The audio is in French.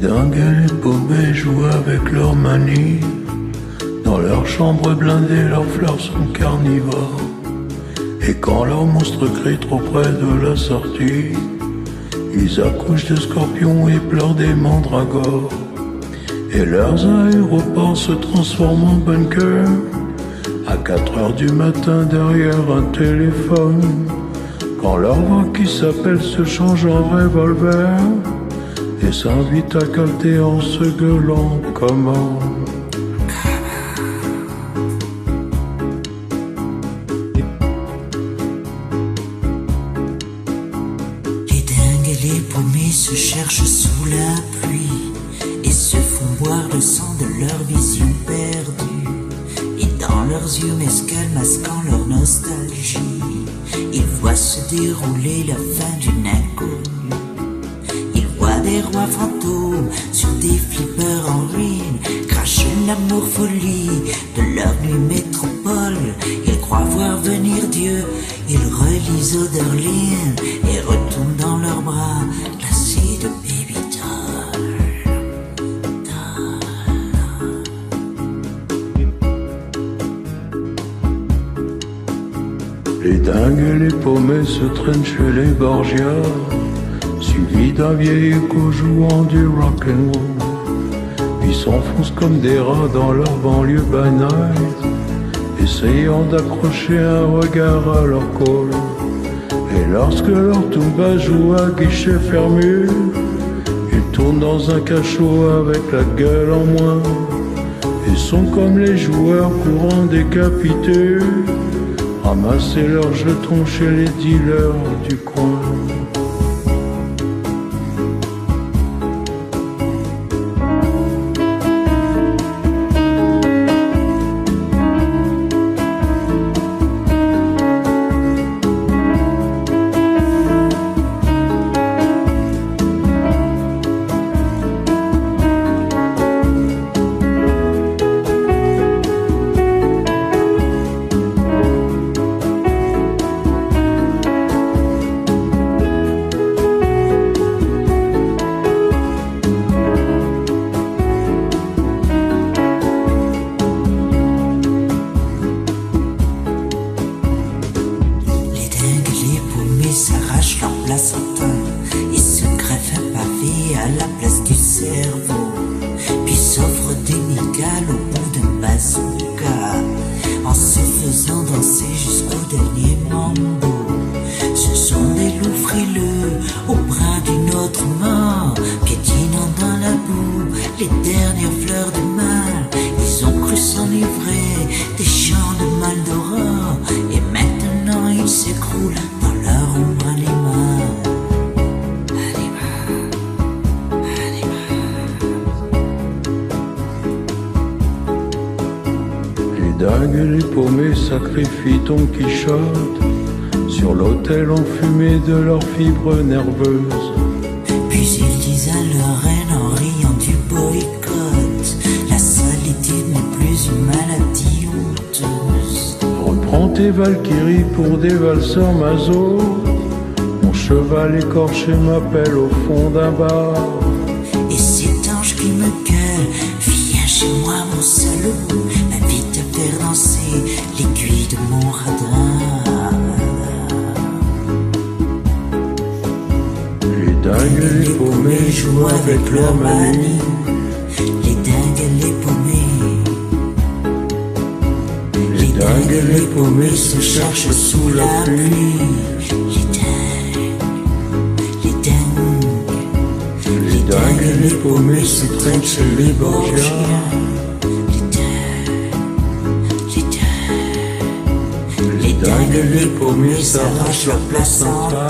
dingues et les paumés jouent avec leur manie. Dans leur chambre blindée, leurs fleurs sont carnivores. Et quand leur monstre crie trop près de la sortie, ils accouchent de scorpions et pleurent des mandragores. Et leurs aéroports se transforment en bunker à 4 heures du matin derrière un téléphone. Quand leur voix qui s'appelle se change en revolver et s'invite à capter en se gueulant comment. Les dingues et les paumés se cherchent sous la pluie et se font boire le sang de leur vision perdue. Et dans leurs yeux mesquins masquant leur nostalgie, ils voient se dérouler la fin d'une inconnue. Ils voient des rois fantômes sur des flippers en ruine cracher l'amour folie de leur nuit métropole. Ils croient voir venir Dieu, ils relisent Oderlin et retournent dans leurs bras glacés de baby doll. Les dingues et les paumés se traînent chez les Borgia, suivis d'un vieil écho jouant du rock'n'roll. Ils s'enfoncent comme des rats dans leur banlieue banale, essayant d'accrocher un regard à leur col. Et lorsque leur tuba joue à guichet fermé, ils tournent dans un cachot avec la gueule en moins et sont comme les joueurs courant décapités, ramasser leurs jetons chez les dealers du coin. S'arrachent leur placenta et se greffent un pavé à la place du cerveau, puis s'offrent des migales au bout d'un bazooka, en se faisant danser jusqu'au dernier mambo. Ce sont des loups frileux au bras d'une autre mort, piétinant dans la boue les dernières fleurs de mal. Ils ont cru s'enivrer des chants de Maldoror et maintenant ils s'écroulent dans leur ombre animale. Les dingues et les paumés sacrifient Don Quichotte sur l'autel enfumé de leurs fibres nerveuses. Puis ils disent à leur reine en riant du boycott: la solitude n'est plus une maladie honteuse. Reprends tes valkyries pour des valseurs maso. Mon cheval écorché m'appelle au fond d'un bar. Et cet ange qui me gueule: viens chez moi mon salaud, m'invite à faire danser l'aiguille de mon radar. Les dingues et les paumés jouent avec leur manie. Les dingues et les paumés. Les dingues et les paumés se cherchent sous la pluie. Les dingues et les paumés se traînent chez les Borgia. Les dingues et les paumés s'arrachent leur placenta.